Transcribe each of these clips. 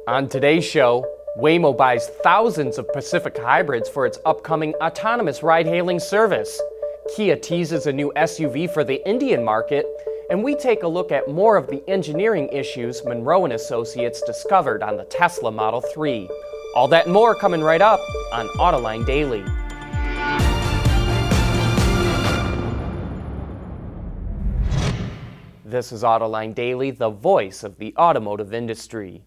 On today's show, Waymo buys thousands of Pacifica hybrids for its upcoming autonomous ride-hailing service. Kia teases a new SUV for the Indian market, and we take a look at more of the engineering issues Monroe & Associates discovered on the Tesla Model 3. All that and more coming right up on Autoline Daily. This is Autoline Daily, the voice of the automotive industry.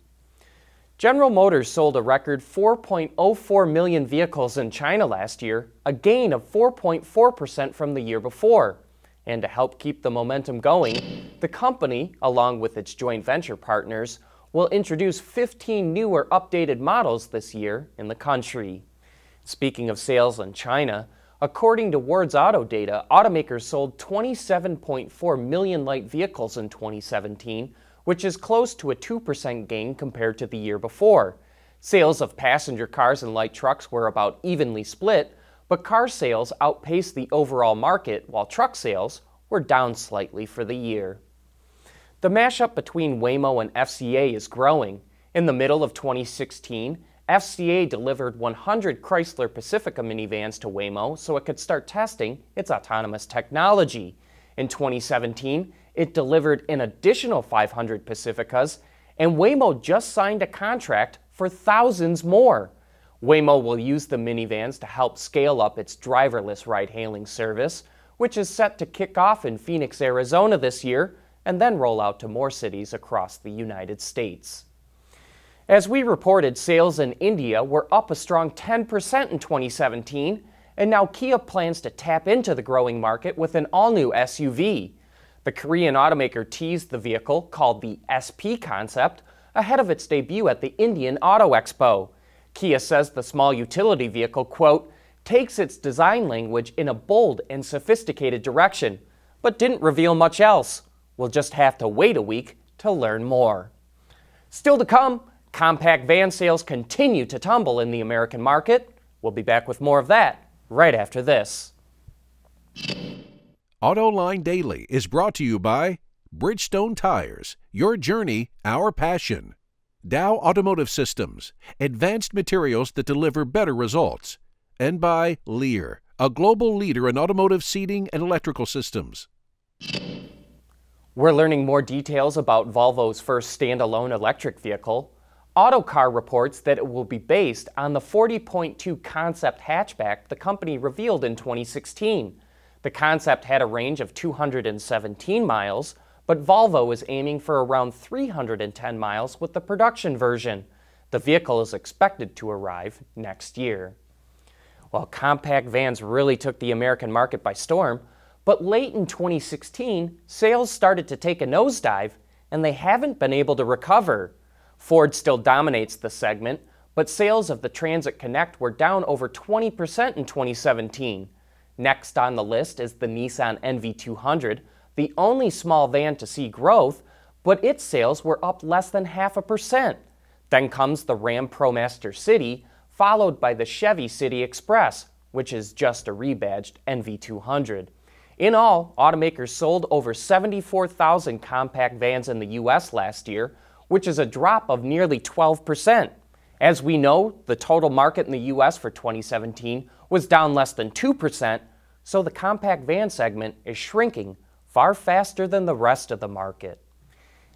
General Motors sold a record 4.04 million vehicles in China last year, a gain of 4.4% from the year before. And to help keep the momentum going, the company, along with its joint venture partners, will introduce 15 new or updated models this year in the country. Speaking of sales in China, according to Ward's Auto data, automakers sold 27.4 million light vehicles in 2017, which is close to a 2% gain compared to the year before. Sales of passenger cars and light trucks were about evenly split, but car sales outpaced the overall market while truck sales were down slightly for the year. The mashup between Waymo and FCA is growing. In the middle of 2016, FCA delivered 100 Chrysler Pacifica minivans to Waymo so it could start testing its autonomous technology. In 2017, it delivered an additional 500 Pacificas, and Waymo just signed a contract for thousands more. Waymo will use the minivans to help scale up its driverless ride-hailing service, which is set to kick off in Phoenix, Arizona this year, and then roll out to more cities across the United States. As we reported, sales in India were up a strong 10% in 2017, and now Kia plans to tap into the growing market with an all-new SUV. The Korean automaker teased the vehicle, called the SP concept, ahead of its debut at the Indian Auto Expo. Kia says the small utility vehicle, quote, takes its design language in a bold and sophisticated direction, but didn't reveal much else. We'll just have to wait a week to learn more. Still to come, compact van sales continue to tumble in the American market. We'll be back with more of that right after this. Autoline Daily is brought to you by Bridgestone Tires, your journey, our passion. Dow Automotive Systems, advanced materials that deliver better results. And by Lear, a global leader in automotive seating and electrical systems. We're learning more details about Volvo's first standalone electric vehicle. Autocar reports that it will be based on the 40.2 concept hatchback the company revealed in 2016. The concept had a range of 217 miles, but Volvo is aiming for around 310 miles with the production version. The vehicle is expected to arrive next year. Well, compact vans really took the American market by storm, but late in 2016, sales started to take a nosedive, and they haven't been able to recover. Ford still dominates the segment, but sales of the Transit Connect were down over 20% in 2017. Next on the list is the Nissan NV200, the only small van to see growth, but its sales were up less than 0.5%. Then comes the Ram ProMaster City, followed by the Chevy City Express, which is just a rebadged NV200. In all, automakers sold over 74,000 compact vans in the U.S. last year, which is a drop of nearly 12%. As we know, the total market in the U.S. for 2017 was down less than 2%, so the compact van segment is shrinking far faster than the rest of the market.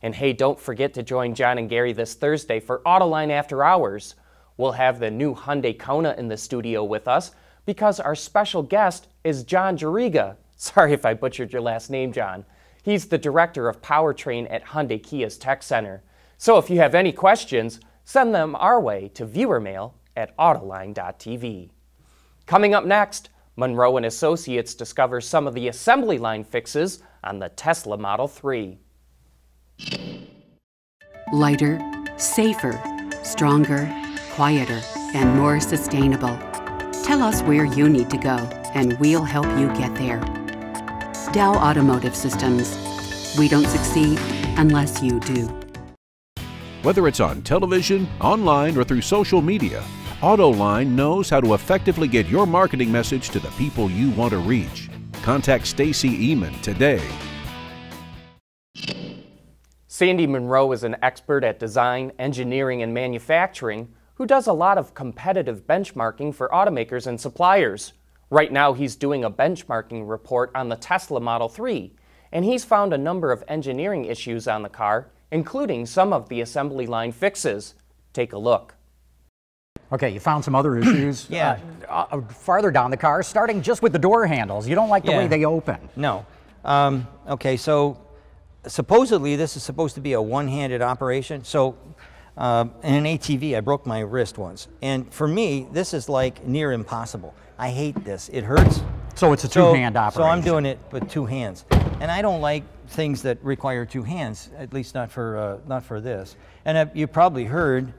And hey, don't forget to join John and Gary this Thursday for Autoline After Hours. We'll have the new Hyundai Kona in the studio with us because our special guest is John Jariga. Sorry if I butchered your last name, John. He's the director of powertrain at Hyundai Kia's Tech Center. So if you have any questions, send them our way to viewermail@autoline.tv. Coming up next, Monroe & Associates discovers some of the assembly line fixes on the Tesla Model 3. Lighter, safer, stronger, quieter, and more sustainable. Tell us where you need to go, and we'll help you get there. Dow Automotive Systems. We don't succeed unless you do. Whether it's on television, online, or through social media, Autoline knows how to effectively get your marketing message to the people you want to reach. Contact Stacy Eman today. Sandy Monroe is an expert at design, engineering, and manufacturing who does a lot of competitive benchmarking for automakers and suppliers. Right now, he's doing a benchmarking report on the Tesla Model 3, and he's found a number of engineering issues on the car, including some of the assembly line fixes. Take a look. Okay, you found some other issues. Yeah. Farther down the car, starting just with the door handles. You don't like the way they open. No. Okay, so supposedly this is supposed to be a one-handed operation. So in an ATV, I broke my wrist once. And for me, this is like near impossible. I hate this. It hurts. So it's a two-hand operation. So I'm doing it with two hands. And I don't like things that require two hands, at least not for this. And you probably heard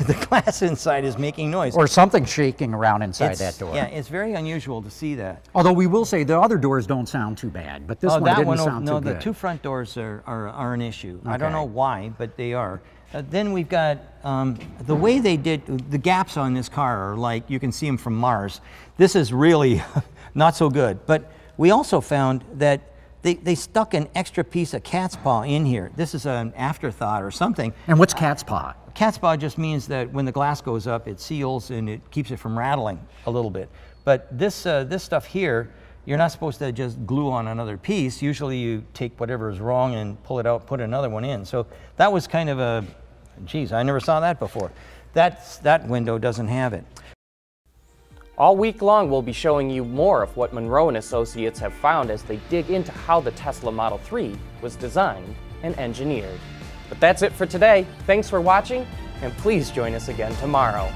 the glass inside is making noise. Or something shaking around inside that door. Yeah, it's very unusual to see that. Although we will say the other doors don't sound too bad, but this one didn't sound too good. No, the two front doors are an issue. Okay. I don't know why, but they are. Then we've got the way they did, the gaps on this car are like, you can see them from Mars. This is really not so good. But we also found that they stuck an extra piece of cat's paw in here. This is an afterthought or something. And what's cat's paw? Cat's paw just means that when the glass goes up, it seals and it keeps it from rattling a little bit. But this stuff here, you're not supposed to just glue on another piece. Usually you take whatever is wrong and pull it out, put another one in. So that was kind of a, geez, I never saw that before. That window doesn't have it. All week long, we'll be showing you more of what Monroe and Associates have found as they dig into how the Tesla Model 3 was designed and engineered. But that's it for today. Thanks for watching, and please join us again tomorrow.